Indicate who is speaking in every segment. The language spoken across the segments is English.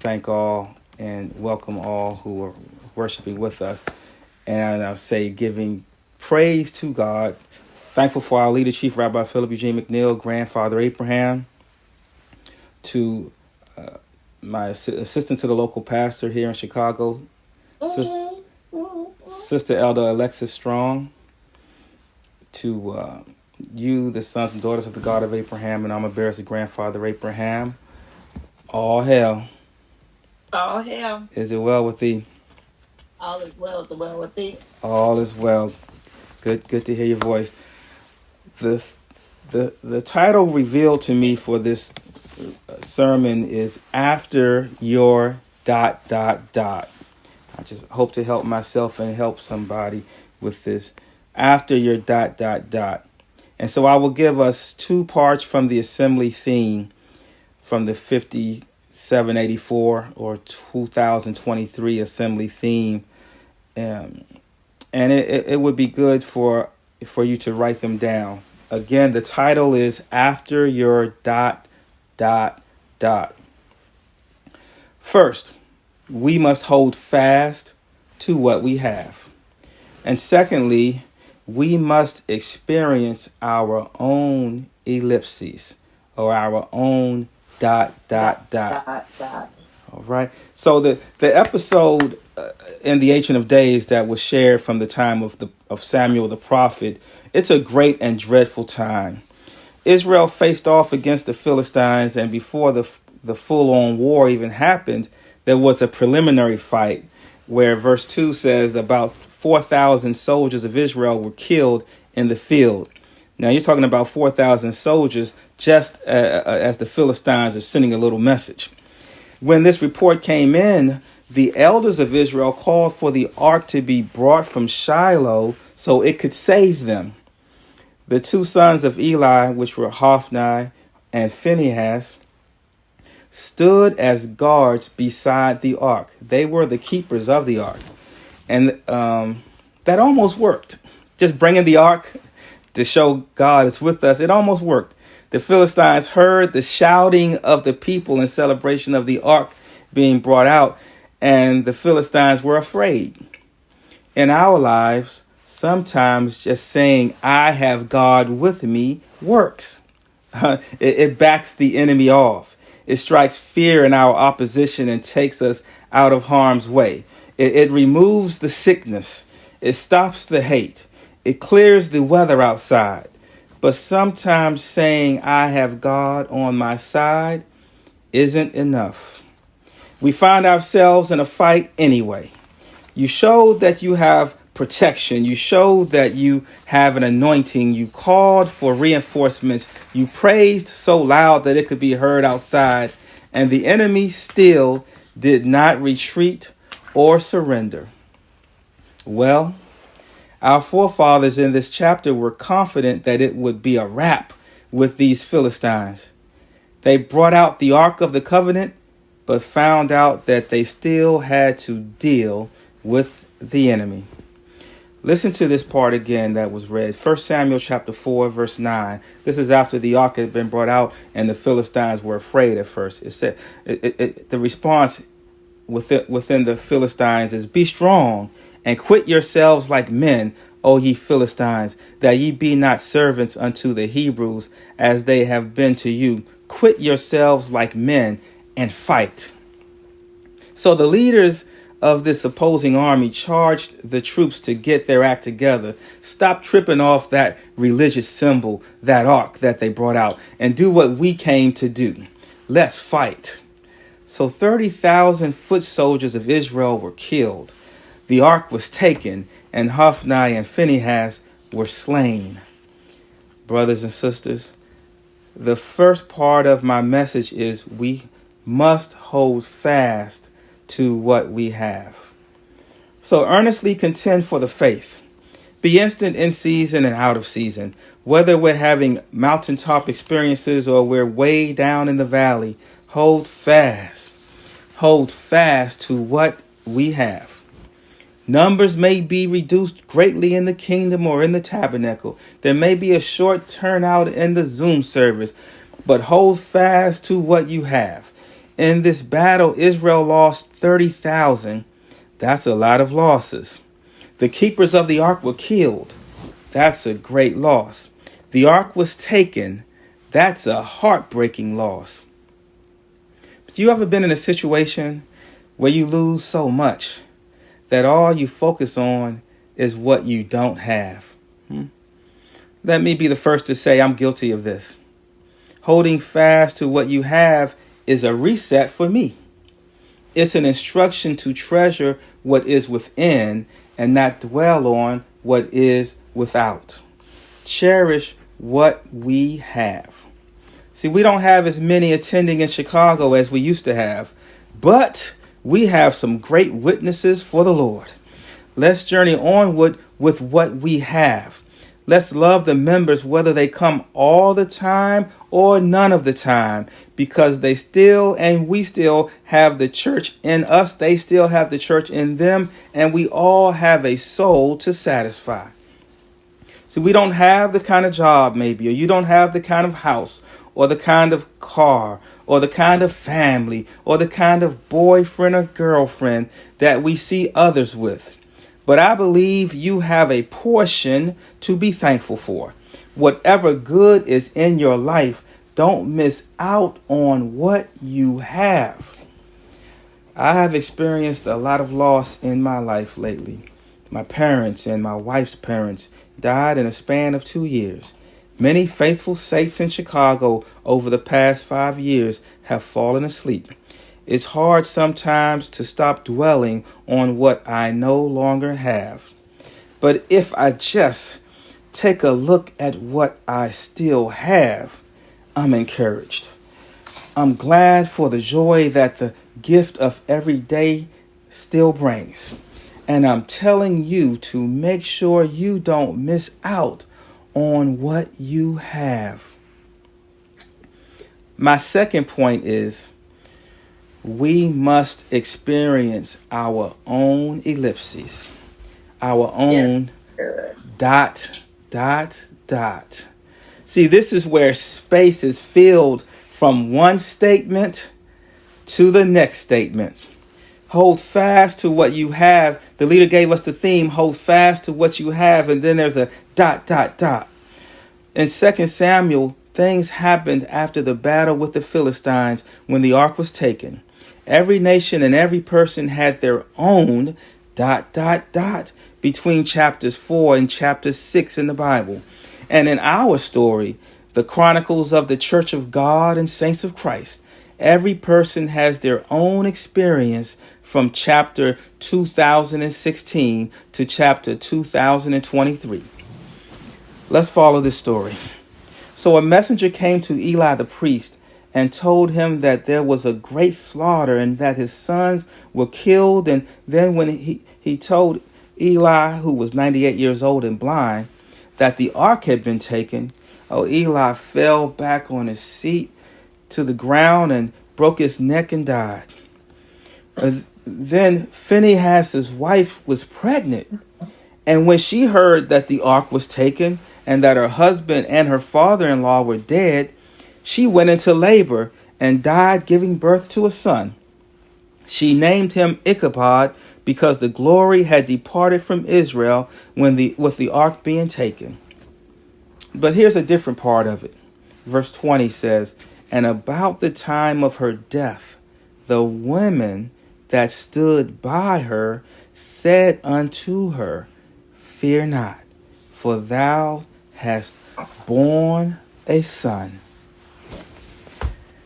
Speaker 1: thank all and welcome all who are worshiping with us. And I'll say giving praise to God. Thankful for our leader, Chief Rabbi Philip Eugene McNeil, Grandfather Abraham, to my assistant to the local pastor here in Chicago, Sister Elder Alexis Strong, to you, the sons and daughters of the God of Abraham, and I'm a bearers of Grandfather Abraham. All hail.
Speaker 2: All hail.
Speaker 1: Is it well with thee?
Speaker 2: All is well. The well with thee.
Speaker 1: All is well. Good to hear your voice. The title revealed to me for this sermon is After Your ... I just hope to help myself and help somebody with this. After your ... And so I will give us two parts from the assembly theme from the 5784 or 2023 assembly theme. And it would be good for you to write them down. Again, the title is After Your ... First, we must hold fast to what we have. And secondly, we must experience our own ellipses or our own ... All right. So the episode in the Ancient of Days that was shared from the time of Samuel the prophet, it's a great and dreadful time. Israel faced off against the Philistines, and before the full-on war even happened, there was a preliminary fight where verse 2 says about 4,000 soldiers of Israel were killed in the field. Now you're talking about 4,000 soldiers just as the Philistines are sending a little message. When this report came in, the elders of Israel called for the ark to be brought from Shiloh so it could save them. The two sons of Eli, which were Hophni and Phinehas, stood as guards beside the ark. They were the keepers of the ark. And that almost worked. Just bringing the ark to show God is with us, it almost worked. The Philistines heard the shouting of the people in celebration of the ark being brought out, and the Philistines were afraid. In our lives, sometimes just saying, I have God with me, works. It backs the enemy off. It strikes fear in our opposition and takes us out of harm's way. It removes the sickness. It stops the hate. It clears the weather outside. But sometimes saying, I have God on my side isn't enough. We find ourselves in a fight anyway. You showed that you have protection. You showed that you have an anointing. You called for reinforcements. You praised so loud that it could be heard outside. And the enemy still did not retreat or surrender. Well, our forefathers in this chapter were confident that it would be a wrap with these Philistines. They brought out the Ark of the Covenant, but found out that they still had to deal with the enemy. Listen to this part again that was read. 1 Samuel chapter 4, verse 9. This is after the ark had been brought out and the Philistines were afraid at first. It said the response within the Philistines is, be strong and quit yourselves like men, O ye Philistines, that ye be not servants unto the Hebrews as they have been to you. Quit yourselves like men and fight. So the leaders of this opposing army charged the troops to get their act together, stop tripping off that religious symbol, that ark that they brought out, and do what we came to do. Let's fight. So 30,000 foot soldiers of Israel were killed. The ark was taken, and Hophni and Phinehas were slain. Brothers and sisters, the first part of my message is we must hold fast to what we have. So earnestly contend for the faith. Be instant in season and out of season. Whether we're having mountaintop experiences or we're way down in the valley, hold fast. Hold fast to what we have. Numbers may be reduced greatly in the kingdom or in the tabernacle. There may be a short turnout in the Zoom service, but hold fast to what you have. In this battle, Israel lost 30,000. That's a lot of losses. The keepers of the ark were killed. That's a great loss. The ark was taken. That's a heartbreaking loss. But you ever been in a situation where you lose so much that all you focus on is what you don't have? Let me be the first to say I'm guilty of this. Holding fast to what you have is a reset for me. It's an instruction to treasure what is within and not dwell on what is without. Cherish what we have. See, we don't have as many attending in Chicago as we used to have, but we have some great witnesses for the Lord. Let's journey onward with what we have. Let's love the members whether they come all the time or none of the time, because they still and we still have the church in us. They still have the church in them, and we all have a soul to satisfy. See, we don't have the kind of job maybe, or you don't have the kind of house or the kind of car or the kind of family or the kind of boyfriend or girlfriend that we see others with. But I believe you have a portion to be thankful for. Whatever good is in your life, don't miss out on what you have. I have experienced a lot of loss in my life lately. My parents and my wife's parents died in a span of 2 years. Many faithful saints in Chicago over the past 5 years have fallen asleep. It's hard sometimes to stop dwelling on what I no longer have. But if I just take a look at what I still have, I'm encouraged. I'm glad for the joy that the gift of every day still brings. And I'm telling you to make sure you don't miss out on what you have. My second point is, we must experience our own ellipses, our own dot. See, this is where space is filled from one statement to the next statement. Hold fast to what you have. The leader gave us the theme, hold fast to what you have, and then there's a dot. In 2 Samuel, things happened after the battle with the Philistines when the ark was taken. Every nation and every person had their own ... between chapters 4 and chapter 6 in the Bible. And in our story, the Chronicles of the Church of God and Saints of Christ, every person has their own experience from chapter 2016 to chapter 2023. Let's follow this story. So a messenger came to Eli the priest and told him that there was a great slaughter and that his sons were killed. And then when he told Eli, who was 98 years old and blind, that the ark had been taken, Eli fell back on his seat to the ground and broke his neck and died. Then Phinehas' wife was pregnant. And when she heard that the ark was taken and that her husband and her father-in-law were dead, she went into labor and died, giving birth to a son. She named him Ichabod because the glory had departed from Israel with the ark being taken. But here's a different part of it. Verse 20 says, and about the time of her death, the women that stood by her said unto her, fear not, for thou hast borne a son.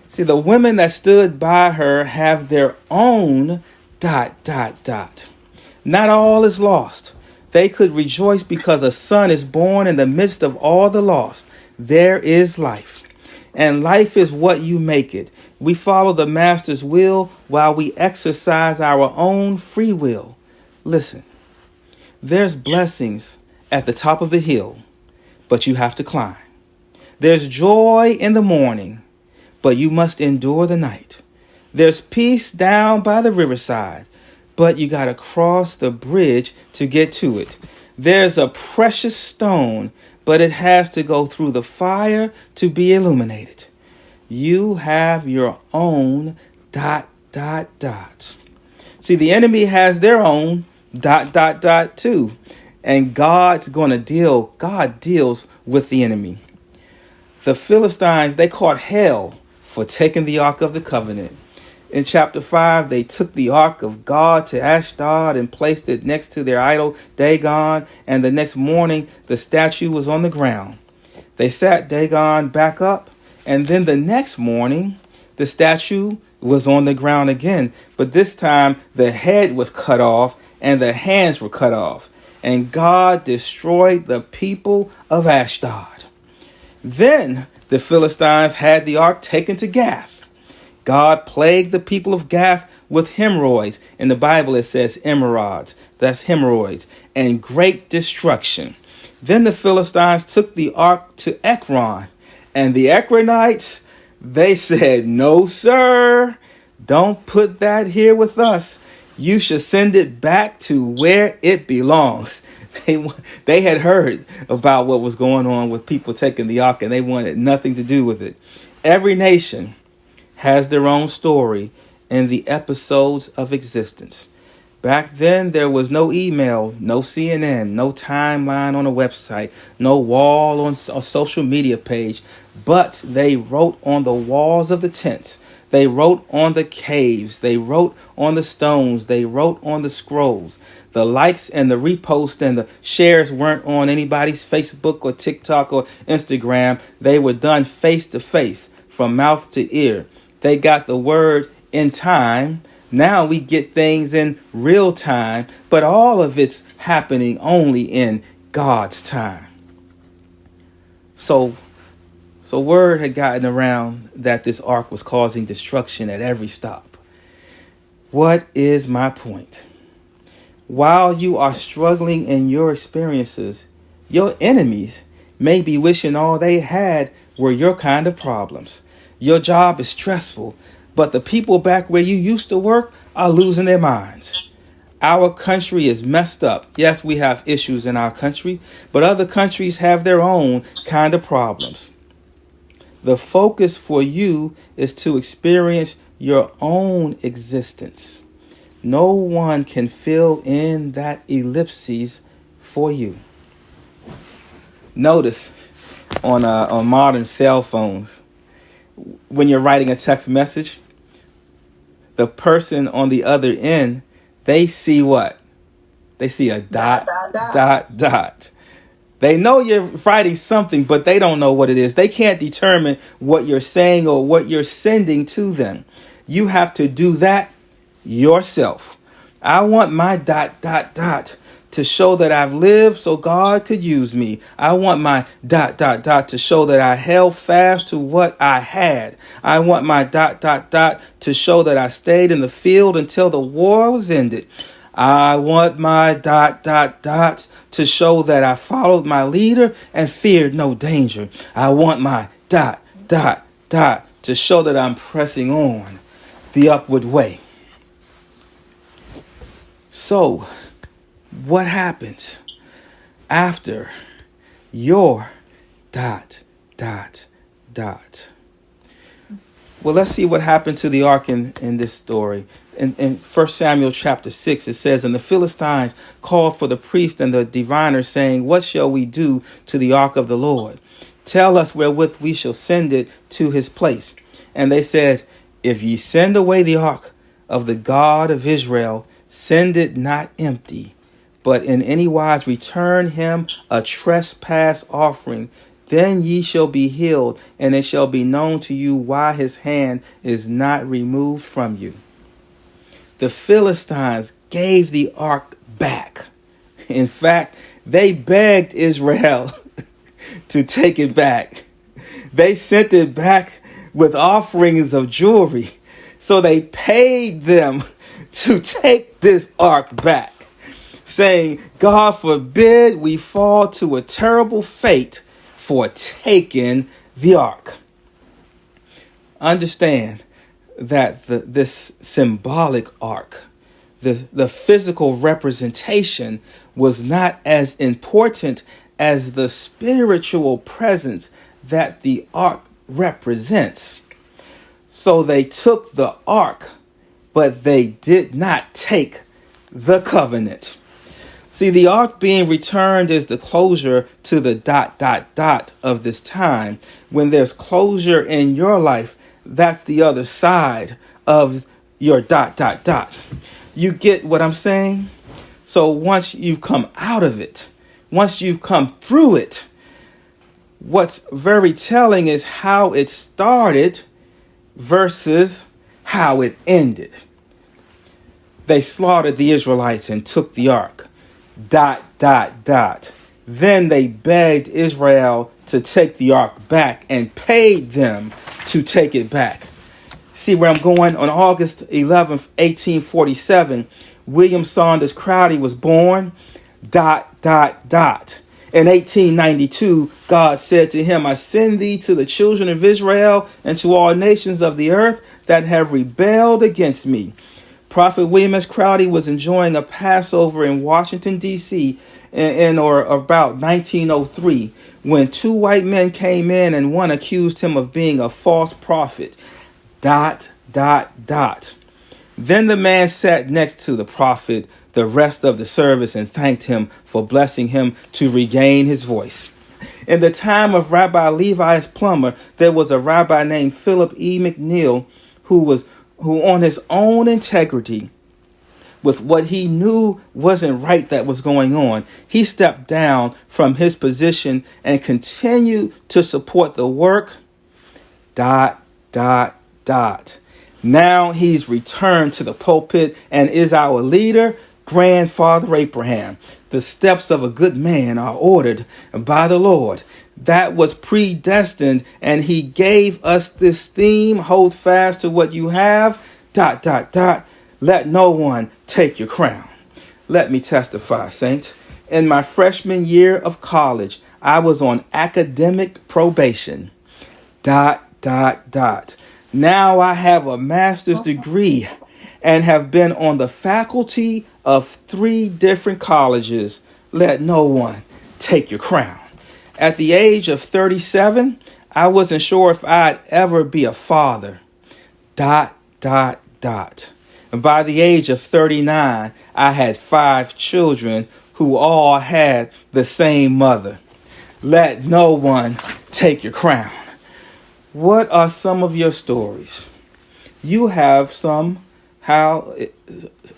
Speaker 1: See, the women that stood by her have their own ... Not all is lost. They could rejoice because a son is born in the midst of all the loss. There is life. And life is what you make it. We follow the master's will while we exercise our own free will. Listen, there's blessings at the top of the hill, but you have to climb. There's joy in the morning, but you must endure the night. There's peace down by the riverside, but you got to cross the bridge to get to it. There's a precious stone, but it has to go through the fire to be illuminated. You have your own ... dot, dot, dot. See, the enemy has their own dot, dot, dot too. And God deals with the enemy. The Philistines, they caught hell for taking the Ark of the Covenant. In chapter 5, they took the Ark of God to Ashdod and placed it next to their idol Dagon, and the next morning the statue was on the ground. They sat Dagon back up, and then the next morning the statue was on the ground again, but this time the head was cut off and the hands were cut off, and God destroyed the people of Ashdod. Then the Philistines had the ark taken to Gath. God plagued the people of Gath with hemorrhoids. In the Bible it says emerods. That's hemorrhoids. And great destruction. Then the Philistines took the ark to Ekron. And the Ekronites, they said, "No, sir. Don't put that here with us. You should send it back to where it belongs." They had heard about what was going on with people taking the ark, and they wanted nothing to do with it. Every nation has their own story in the episodes of existence. Back then, there was no email, no CNN, no timeline on a website, no wall on a social media page, but they wrote on the walls of the tents. They wrote on the caves. They wrote on the stones. They wrote on the scrolls. The likes and the reposts and the shares weren't on anybody's Facebook or TikTok or Instagram. They were done face to face, from mouth to ear. They got the word in time. Now we get things in real time, but all of it's happening only in God's time. So word had gotten around that this ark was causing destruction at every stop. What is my point? While you are struggling in your experiences, your enemies may be wishing all they had were your kind of problems. Your job is stressful, but the people back where you used to work are losing their minds. Our country is messed up. Yes, we have issues in our country, but other countries have their own kind of problems. The focus for you is to experience your own existence. No one can fill in that ellipses for you. Notice on modern cell phones, when you're writing a text message, the person on the other end, they see what? They see a dot, dot, dot. They know you're writing something, but they don't know what it is. They can't determine what you're saying or what you're sending to them. You have to do that yourself. I want my dot, dot, dot to show that I've lived so God could use me. I want my dot, dot, dot to show that I held fast to what I had. I want my dot, dot, dot to show that I stayed in the field until the war was ended. I want my dot, dot, dot to show that I followed my leader and feared no danger. I want my dot, dot, dot to show that I'm pressing on the upward way. So, what happens after your dot, dot, dot? Well, let's see what happened to the ark in this story. In 1 Samuel chapter 6, it says, "And the Philistines called for the priest and the diviners, saying, What shall we do to the ark of the Lord? Tell us wherewith we shall send it to his place. And they said, If ye send away the ark of the God of Israel, send it not empty, but in any wise return him a trespass offering. Then ye shall be healed, and it shall be known to you why his hand is not removed from you." The Philistines gave the ark back. In fact, they begged Israel to take it back. They sent it back with offerings of jewelry. So they paid them to take this ark back, saying, "God forbid we fall to a terrible fate for taking the ark." Understand that this symbolic ark, the physical representation, was not as important as the spiritual presence that the ark represents. So they took the ark, but they did not take the covenant. See, the ark being returned is the closure to the ... of this time. When there's closure in your life, that's the other side of your ... You get what I'm saying? So once you've come out of it, once you've come through it, what's very telling is how it started versus how it ended. They slaughtered the Israelites and took the ark ... Then they begged Israel to take the ark back and paid them to take it back. See where I'm going? On August 11th, 1847, William Saunders Crowdy was born ... In 1892, God said to him, I send thee to the children of Israel and to all nations of the earth that have rebelled against me. Prophet William S. Crowdy was enjoying a Passover in Washington, D.C. in or about 1903 when two white men came in and one accused him of being a false prophet ... Then the man sat next to the prophet the rest of the service and thanked him for blessing him to regain his voice. In the time of Rabbi Levi S. Plummer, there was a rabbi named Philip E. McNeil who on his own integrity, with what he knew wasn't right that was going on, he stepped down from his position and continued to support the work ... Now he's returned to the pulpit and is our leader, Grandfather Abraham. The steps of a good man are ordered by the Lord. That was predestined, and he gave us this theme: hold fast to what you have ... Let no one take your crown. Let me testify, saints. In my freshman year of college, I was on academic probation ... Now I have a master's degree and have been on the faculty of 3 different colleges. Let no one take your crown. At the age of 37, I wasn't sure if I'd ever be a father ... And by the age of 39, I had 5 children who all had the same mother. Let no one take your crown. What are some of your stories? You have some how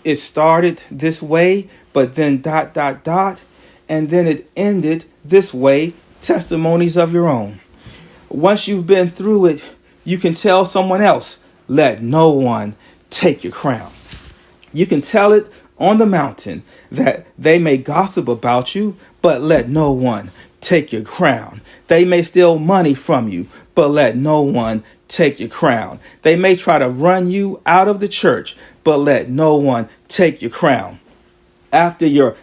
Speaker 1: it started this way, but then ... and then it ended this way. Testimonies of your own. Once you've been through it, you can tell someone else, let no one take your crown. You can tell it on the mountain that they may gossip about you, but let no one take your crown. They may steal money from you, but let no one take your crown. They may try to run you out of the church, but let no one take your crown. After your ...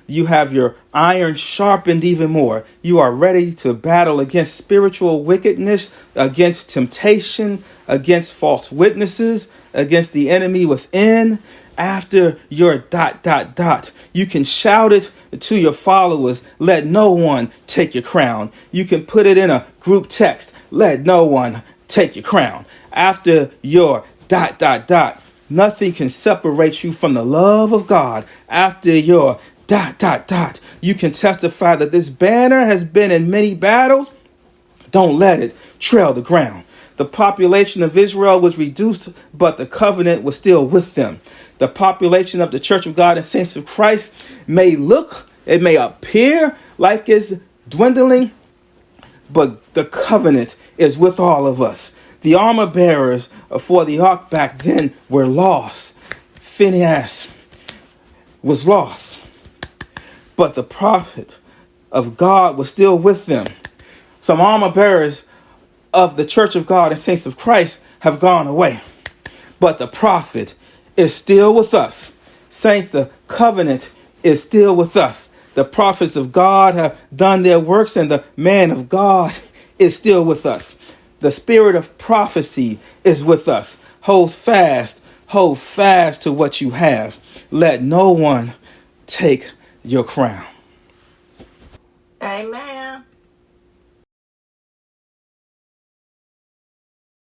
Speaker 1: you have your iron sharpened even more. You are ready to battle against spiritual wickedness, against temptation, against false witnesses, against the enemy within. After your ... you can shout it to your followers, let no one take your crown. You can put it in a group text, let no one take your crown. After your ... nothing can separate you from the love of God. After your ... you can testify that this banner has been in many battles. Don't let it trail the ground. The population of Israel was reduced, but the covenant was still with them. The population of the Church of God and Saints of Christ may appear like it's dwindling, but the covenant is with all of us. The armor bearers for the ark back then were lost. Phinehas was lost, but the prophet of God was still with them. Some armor bearers of the Church of God and Saints of Christ have gone away, but the prophet is still with us. Saints, the covenant is still with us. The prophets of God have done their works, and the man of God is still with us. The spirit of prophecy is with us. Hold fast to what you have. Let no one take your crown.
Speaker 2: Amen.